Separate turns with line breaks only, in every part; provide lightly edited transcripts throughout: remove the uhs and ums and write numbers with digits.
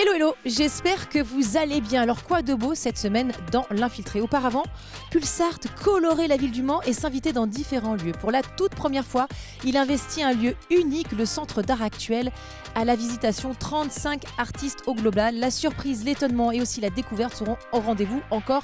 Hello hello, j'espère que vous allez bien. Alors quoi de beau cette semaine dans l'Infiltré? Auparavant, Pulsart colorait la ville du Mans et s'invitait dans différents lieux. Pour la toute première fois, il investit un lieu unique, le Centre d'art actuel, à la visitation 35 artistes au global. La surprise, l'étonnement et aussi la découverte seront au rendez-vous encore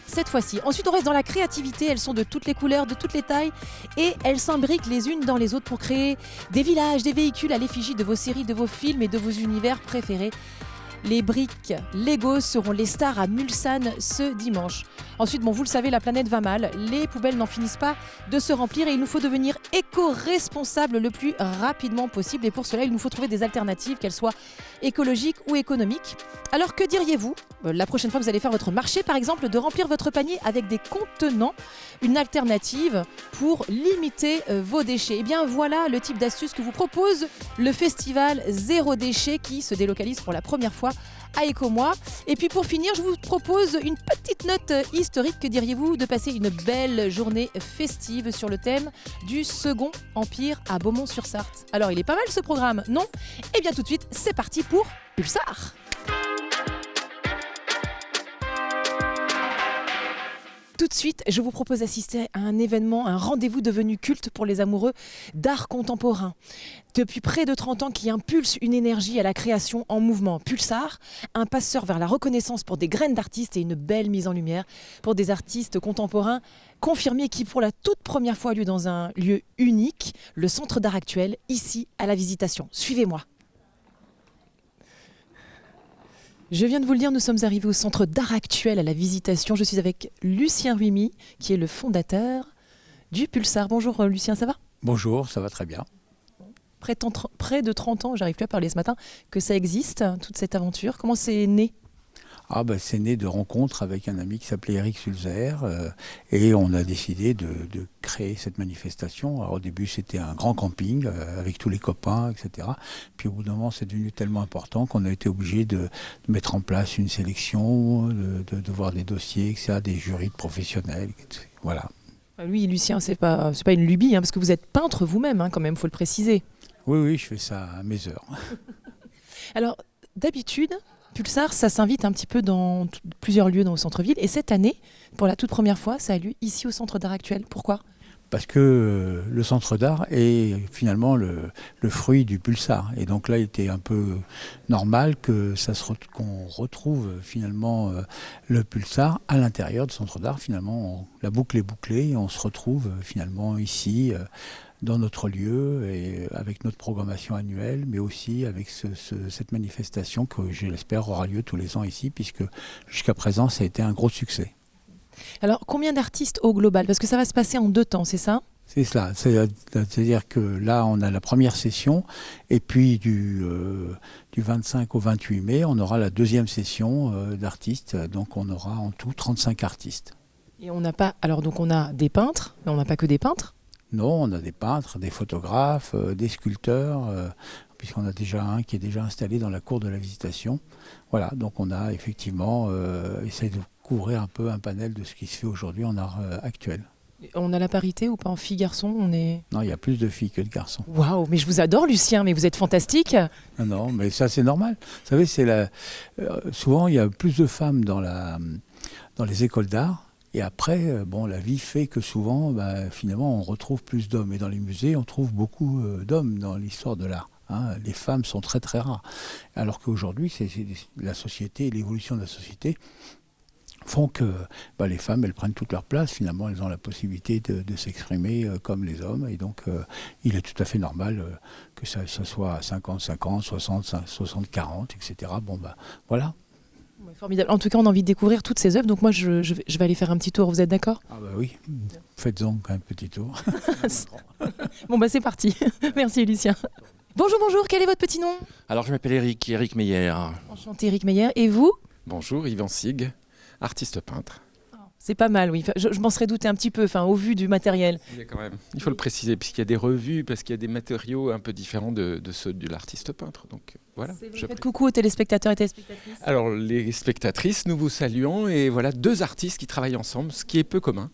cette fois-ci. Ensuite, on reste dans la créativité. Elles sont de toutes les couleurs, de toutes les tailles et elles s'imbriquent les unes dans les autres pour créer des villages, des véhicules à l'effigie de vos séries, de vos films et de vos univers préférés. Les briques Lego seront les stars à Mulsanne ce dimanche. Ensuite, vous le savez, la planète va mal. Les poubelles n'en finissent pas de se remplir et il nous faut devenir éco-responsable le plus rapidement possible. Et pour cela, il nous faut trouver des alternatives, qu'elles soient écologiques ou économiques. Alors, que diriez-vous, la prochaine fois que vous allez faire votre marché, par exemple, de remplir votre panier avec des contenants, une alternative pour limiter vos déchets? Eh bien, voilà le type d'astuce que vous propose le festival Zéro Déchet qui se délocalise pour la première fois à Écomois. Et puis pour finir, je vous propose une petite note historique. Que diriez-vous de passer une belle journée festive sur le thème du Second Empire à Beaumont-sur-Sarthe? Alors il est pas mal ce programme, non? Eh bien tout de suite, c'est parti pour Pulsar. Tout de suite, je vous propose d'assister à un événement, un rendez-vous devenu culte pour les amoureux d'art contemporain. Depuis près de 30 ans, qui impulse une énergie à la création en mouvement. Pulsar, un passeur vers la reconnaissance pour des graines d'artistes et une belle mise en lumière pour des artistes contemporains confirmés qui, pour la toute première fois, a lieu dans un lieu unique, le Centre d'art actuel, ici à la Visitation. Suivez-moi. Je viens de vous le dire, nous sommes arrivés au Centre d'art actuel à la Visitation. Je suis avec Lucien Ruimi, qui est le fondateur du Pulsar. Bonjour Lucien, ça va?
Bonjour, ça va très bien.
Près de 30 ans, j'arrive plus à parler ce matin, que ça existe, toute cette aventure. Comment c'est né?
C'est né de rencontres avec un ami qui s'appelait Eric Sulzer et on a décidé de créer cette manifestation. Alors au début c'était un grand camping avec tous les copains, etc. Puis au bout d'un moment c'est devenu tellement important qu'on a été obligé de mettre en place une sélection, de voir des dossiers, etc., des jurys de professionnels, etc. Voilà.
Lui, Lucien, c'est pas une lubie, parce que vous êtes peintre vous-même, quand même, il faut le préciser.
Oui, je fais ça à mes heures.
Alors d'habitude, Pulsar, ça s'invite un petit peu dans plusieurs lieux dans le centre-ville. Et cette année, pour la toute première fois, ça a lieu ici au Centre d'art actuel. Pourquoi?
Parce que le Centre d'art est finalement le fruit du Pulsar. Et donc là, il était un peu normal qu'on retrouve finalement le Pulsar à l'intérieur du Centre d'art. Finalement, la boucle est bouclée et on se retrouve finalement ici dans notre lieu et avec notre programmation annuelle, mais aussi avec cette manifestation que je l'espère aura lieu tous les ans ici, puisque jusqu'à présent ça a été un gros succès.
Alors combien d'artistes au global? Parce que ça va se passer en 2 temps, c'est ça?
C'est cela, c'est-à-dire que là on a la première session et puis du 25 au 28 mai on aura la deuxième session d'artistes, donc on aura en tout 35 artistes.
Et on a des peintres, mais on n'a pas que des peintres?
Non, on a des peintres, des photographes, des sculpteurs, puisqu'on a déjà un qui est déjà installé dans la cour de la Visitation. Voilà, donc on a effectivement essayé de couvrir un peu un panel de ce qui se fait aujourd'hui en art actuel.
On a la parité ou pas en filles-garçons?
Non, il y a plus de filles que de garçons.
Waouh, mais je vous adore Lucien, mais vous êtes fantastique.
Non, mais ça c'est normal. Vous savez, souvent il y a plus de femmes dans les écoles d'art. Et après, la vie fait que souvent, finalement, on retrouve plus d'hommes. Et dans les musées, on trouve beaucoup d'hommes dans l'histoire de l'art. Les femmes sont très très rares. Alors qu'aujourd'hui, c'est la société, l'évolution de la société font que les femmes, elles prennent toute leur place. Finalement, elles ont la possibilité de s'exprimer comme les hommes. Et donc, il est tout à fait normal que ça soit 50-50, 60-40, etc. Voilà.
Formidable. En tout cas, on a envie de découvrir toutes ces œuvres. Donc moi, je vais aller faire un petit tour. Vous êtes d'accord?
Oui, faites-en un petit tour.
C'est parti. Merci Lucien. Bonjour, quel est votre petit nom?
Alors je m'appelle Eric Meyer.
Enchanté Eric Meyer. Et vous?
Bonjour, Yvan Sig, artiste peintre.
C'est pas mal, oui. Je m'en serais douté un petit peu, au vu du matériel.
Il faut le préciser, puisqu'il y a des revues, parce qu'il y a des matériaux un peu différents de ceux de l'artiste peintre. Donc voilà.
Faites coucou aux téléspectateurs et téléspectatrices.
Alors les spectatrices, nous vous saluons, et voilà 2 artistes qui travaillent ensemble, ce qui est peu commun.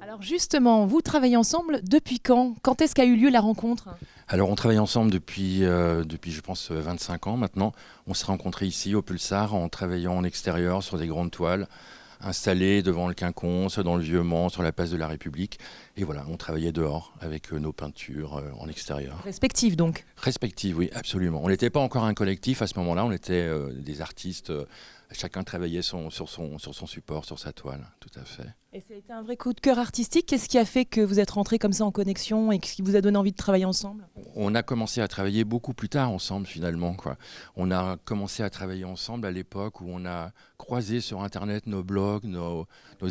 Alors justement, vous travaillez ensemble depuis quand? Quand est-ce qu'a eu lieu la rencontre?
Alors on travaille ensemble depuis je pense 25 ans maintenant. On s'est rencontrés ici au Pulsar en travaillant en extérieur sur des grandes toiles installées devant le Quinconce, dans le Vieux-Mans, sur la place de la République. Et voilà, on travaillait dehors avec nos peintures en extérieur.
Respective donc.
Respective, oui, absolument. On n'était pas encore un collectif à ce moment-là, on était des artistes. Chacun travaillait sur son support, sur sa toile, tout à fait.
Et ça a été un vrai coup de cœur artistique. Qu'est-ce qui a fait que vous êtes rentrés comme ça en connexion et qui vous a donné envie de travailler ensemble?
On a commencé à travailler beaucoup plus tard ensemble finalement, quoi. On a commencé à travailler ensemble à l'époque où on a croisé sur Internet nos blogs, nos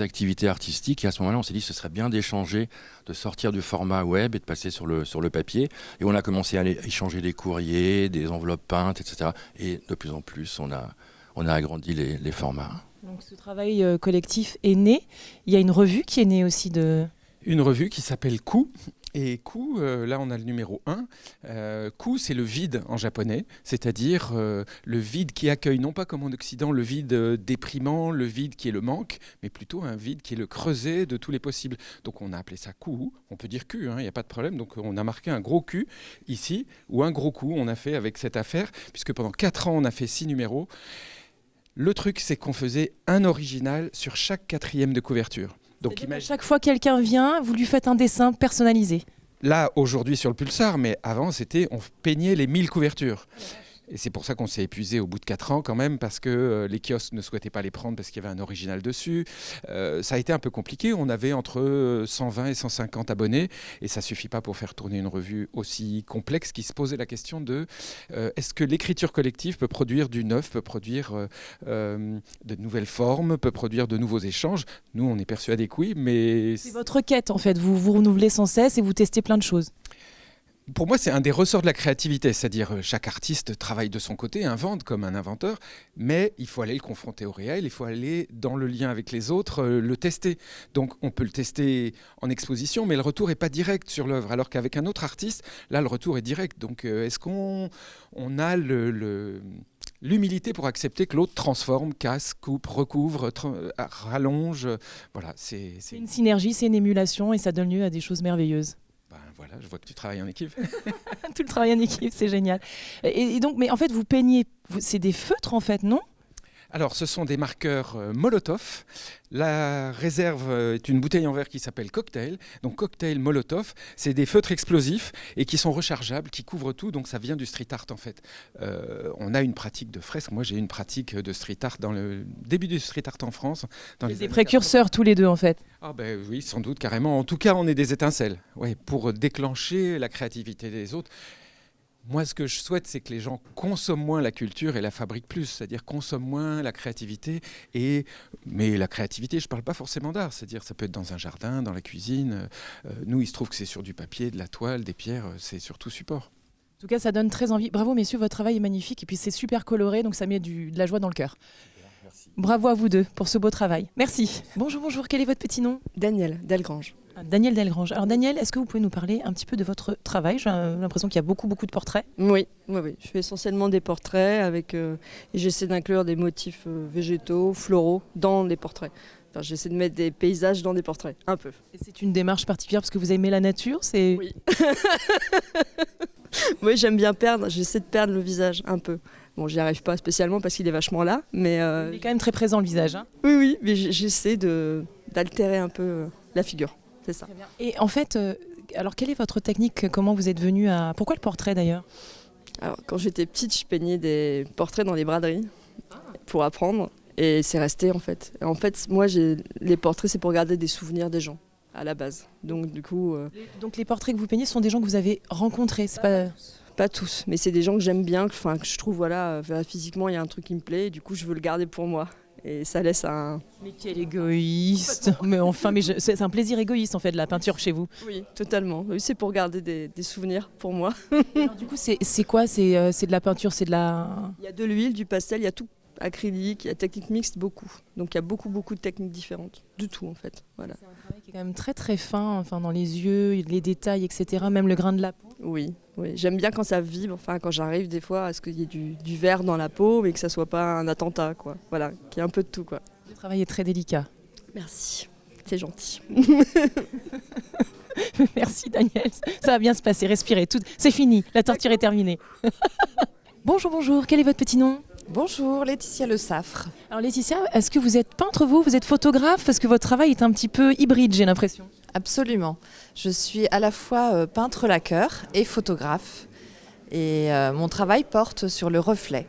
activités artistiques. Et à ce moment-là, on s'est dit que ce serait bien d'échanger, de sortir du format web et de passer sur le papier. Et on a commencé à échanger des courriers, des enveloppes peintes, etc. Et de plus en plus, on a agrandi les formats.
Donc ce travail collectif est né. Il y a une revue qui est née aussi de...
Une revue qui s'appelle Ku. Et Ku, là on a le numéro 1. Ku, c'est le vide en japonais, c'est-à-dire le vide qui accueille, non pas comme en Occident, le vide déprimant, le vide qui est le manque, mais plutôt un vide qui est le creuset de tous les possibles. Donc on a appelé ça Ku, on peut dire Q, il n'y a pas de problème. Donc on a marqué un gros Q ici, ou un gros Ku on a fait avec cette affaire, puisque pendant 4 ans on a fait 6 numéros. Le truc, c'est qu'on faisait un original sur chaque 4e de couverture. Donc,
chaque fois que quelqu'un vient, vous lui faites un dessin personnalisé.
Là, aujourd'hui sur le Pulsar, mais avant, on peignait les 1000 couvertures. Et c'est pour ça qu'on s'est épuisé au bout de 4 ans quand même, parce que les kiosques ne souhaitaient pas les prendre parce qu'il y avait un original dessus. Ça a été un peu compliqué. On avait entre 120 et 150 abonnés et ça ne suffit pas pour faire tourner une revue aussi complexe qui se posait la question de est-ce que l'écriture collective peut produire du neuf, peut produire de nouvelles formes, peut produire de nouveaux échanges. Nous, on est persuadés que oui, mais...
C'est votre quête en fait, vous vous renouvelez sans cesse et vous testez plein de choses.
Pour moi, c'est un des ressorts de la créativité, c'est-à-dire chaque artiste travaille de son côté, invente comme un inventeur, mais il faut aller le confronter au réel, il faut aller dans le lien avec les autres, le tester. Donc on peut le tester en exposition, mais le retour n'est pas direct sur l'œuvre, alors qu'avec un autre artiste, là le retour est direct. Donc est-ce qu'on a l'humilité pour accepter que l'autre transforme, casse, coupe, recouvre, rallonge, voilà, c'est
une synergie, c'est une émulation et ça donne lieu à des choses merveilleuses.
Voilà, je vois que tu travailles en équipe.
Tout le travail en équipe, c'est génial. Et donc, mais en fait, vous peignez, c'est des feutres en fait, non ?
Alors, ce sont des marqueurs Molotov. La réserve est une bouteille en verre qui s'appelle Cocktail. Donc, Cocktail Molotov, c'est des feutres explosifs et qui sont rechargeables, qui couvrent tout. Donc, ça vient du street art en fait. On a une pratique de fresque. Moi, j'ai une pratique de street art dans le début du street art en France. Dans
des précurseurs tous les deux en fait.
Ah ben oui, sans doute, carrément. En tout cas, on est des étincelles pour déclencher la créativité des autres. Moi, ce que je souhaite, c'est que les gens consomment moins la culture et la fabriquent plus, c'est-à-dire consomment moins la créativité. Mais la créativité, je ne parle pas forcément d'art, c'est-à-dire ça peut être dans un jardin, dans la cuisine. Nous, il se trouve que c'est sur du papier, de la toile, des pierres, c'est surtout support.
En tout cas, ça donne très envie. Bravo, messieurs, votre travail est magnifique et puis c'est super coloré, donc ça met de la joie dans le cœur. Merci. Bravo à vous deux pour ce beau travail. Merci. Bonjour, quel est votre petit nom ?
Daniel Delgrange.
Daniel Delgrange. Alors Daniel, est-ce que vous pouvez nous parler un petit peu de votre travail ? J'ai l'impression qu'il y a beaucoup de portraits.
Oui. Je fais essentiellement des portraits et j'essaie d'inclure des motifs végétaux, floraux dans les portraits. Enfin, j'essaie de mettre des paysages dans des portraits, un peu.
Et c'est une démarche particulière parce que vous aimez la nature, c'est...
Oui. Oui, j'aime bien j'essaie de perdre le visage un peu. Bon, j'y arrive pas spécialement parce qu'il est vachement là, mais...
Il est quand même très présent le visage. Hein.
Oui, mais j'essaie d'altérer un peu la figure. C'est ça.
Et en fait, alors quelle est votre technique ? Comment vous êtes venu à... Pourquoi le portrait d'ailleurs ?
Alors, quand j'étais petite, je peignais des portraits dans les braderies pour apprendre. Et c'est resté en fait. Et en fait, moi, les portraits, c'est pour garder des souvenirs des gens à la base. Donc du coup...
Donc les portraits que vous peignez sont des gens que vous avez rencontrés, c'est pas...
Pas tous, mais c'est des gens que j'aime bien, que je trouve, physiquement, il y a un truc qui me plaît. Et du coup, je veux le garder pour moi. Et ça laisse un...
Mais quel égoïste. Mais enfin, c'est un plaisir égoïste en fait de la peinture chez vous.
Oui, totalement. Oui, c'est pour garder des souvenirs pour moi.
Alors, du coup, c'est quoi ? C'est de la peinture, c'est de la...
Il y a de l'huile, du pastel, il y a tout. Acrylique, il y a technique mixte, beaucoup. Donc il y a beaucoup de techniques différentes. Du tout en fait. Voilà.
C'est un travail qui est quand même très très fin, enfin, dans les yeux, les détails, etc. Même le grain de la peau.
Oui. J'aime bien quand ça vibre, quand j'arrive des fois à ce qu'il y ait du vert dans la peau, mais que ça soit pas un attentat, quoi. Voilà, qu'il y ait un peu de tout, quoi.
Le travail est très délicat.
Merci, c'est gentil.
Merci Daniel, Ça va bien se passer, respirez. C'est fini, la torture est terminée. Bonjour, quel est votre petit nom ?
Bonjour, Laetitia Le Saffre.
Alors Laetitia, est-ce que vous êtes peintre vous êtes photographe ? Parce que votre travail est un petit peu hybride, j'ai l'impression.
Absolument. Je suis à la fois peintre laqueur et photographe. Et mon travail porte sur le reflet.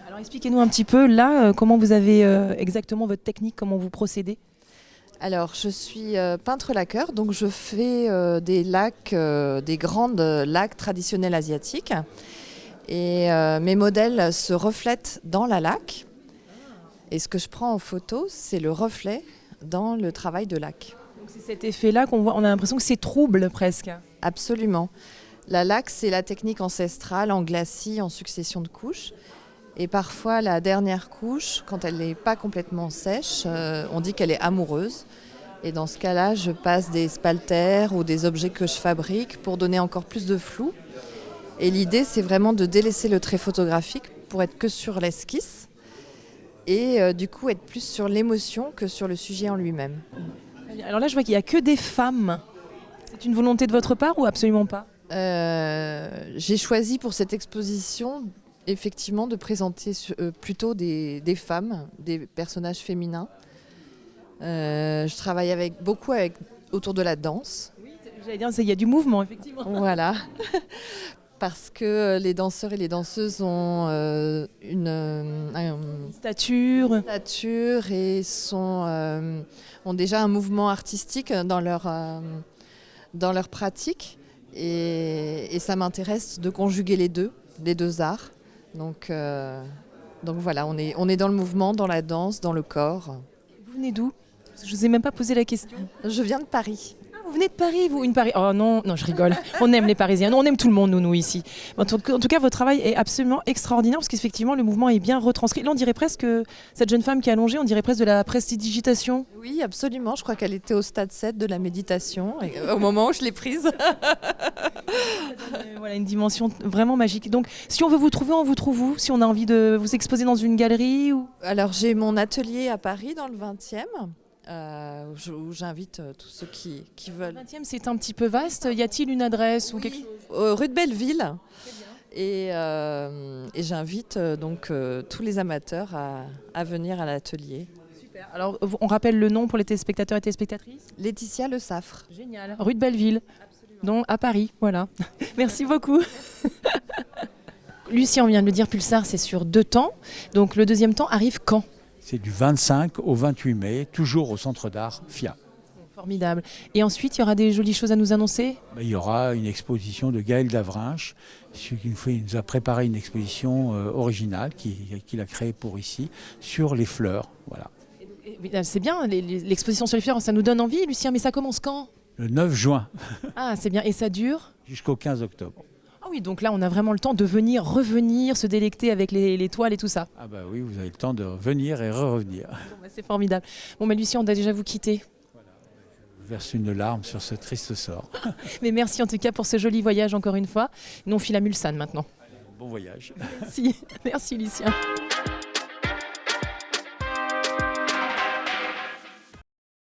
Alors expliquez-nous un petit peu là, comment vous avez exactement votre technique, comment vous procédez ?
Alors, je suis peintre laqueur, donc je fais des lacs, des grandes laques traditionnelles asiatiques. Et mes modèles se reflètent dans la laque. Et ce que je prends en photo, c'est le reflet dans le travail de laque.
Donc c'est cet effet-là qu'on voit, on a l'impression que c'est trouble presque.
Absolument. La laque, c'est la technique ancestrale en glacis, en succession de couches. Et parfois, la dernière couche, quand elle n'est pas complètement sèche, on dit qu'elle est amoureuse. Et dans ce cas-là, je passe des spalters ou des objets que je fabrique pour donner encore plus de flou. Et l'idée, c'est vraiment de délaisser le trait photographique pour être que sur l'esquisse et du coup être plus sur l'émotion que sur le sujet en lui-même.
Alors là, je vois qu'il n'y a que des femmes. C'est une volonté de votre part ou absolument pas ?
J'ai choisi pour cette exposition, effectivement, de présenter plutôt des femmes, des personnages féminins. Je travaille beaucoup autour de la danse.
Oui, j'allais dire, il y a du mouvement, effectivement.
Voilà. Parce que les danseurs et les danseuses ont une
stature
et ont déjà un mouvement artistique dans leur pratique. Et ça m'intéresse de conjuguer les deux arts. Donc voilà, on est dans le mouvement, dans la danse, dans le corps.
Vous venez d'où ? Je ne vous ai même pas posé la question.
Je viens de Paris.
Vous venez de Paris, vous ? Oh non, je rigole. On aime les Parisiens. On aime tout le monde, nous ici. En tout cas, votre travail est absolument extraordinaire parce qu'effectivement, le mouvement est bien retranscrit. Là, on dirait presque, cette jeune femme qui est allongée, on dirait presque de la prestidigitation.
Oui, absolument. Je crois qu'elle était au stade 7 de la méditation au moment où je l'ai prise.
Voilà, une dimension vraiment magique. Donc, si on veut vous trouver, on vous trouve où ? Si on a envie de vous exposer dans une galerie ou...
Alors, j'ai mon atelier à Paris, dans le 20e. Où j'invite tous ceux qui veulent.
Le 20e, c'est un petit peu vaste. Y a-t-il une adresse ou quelque chose ?
Rue de Belleville. Et j'invite donc tous les amateurs à venir à l'atelier.
Super. Alors, on rappelle le nom pour les téléspectateurs et téléspectatrices ?
Laetitia Le Saffre.
Génial. Rue de Belleville, donc à Paris. Voilà. Merci beaucoup. Lucien, on vient de le dire, Pulsar, c'est sur 2 temps. Donc, le deuxième temps arrive quand ?
C'est du 25 au 28 mai, toujours au Centre d'art FIA.
Formidable. Et ensuite, il y aura des jolies choses à nous annoncer ?
Il y aura une exposition de Gaël Davrinche. Il nous a préparé une exposition originale qu'il a créée pour ici, sur les fleurs. Voilà.
C'est bien, l'exposition sur les fleurs, ça nous donne envie, Lucien, mais ça commence quand ?
Le 9 juin.
Ah, c'est bien. Et ça dure ?
Jusqu'au 15 octobre.
Ah oui, donc là, on a vraiment le temps de revenir, se délecter avec les toiles et tout ça.
Ah bah oui, vous avez le temps de revenir et revenir.
Bon, c'est formidable. Bon, Lucien, on doit déjà vous quitter.
Voilà. Je verse une larme sur ce triste sort.
Mais merci en tout cas pour ce joli voyage encore une fois. Nous, on file à Mulsanne maintenant.
Allez, bon voyage.
Merci Lucien.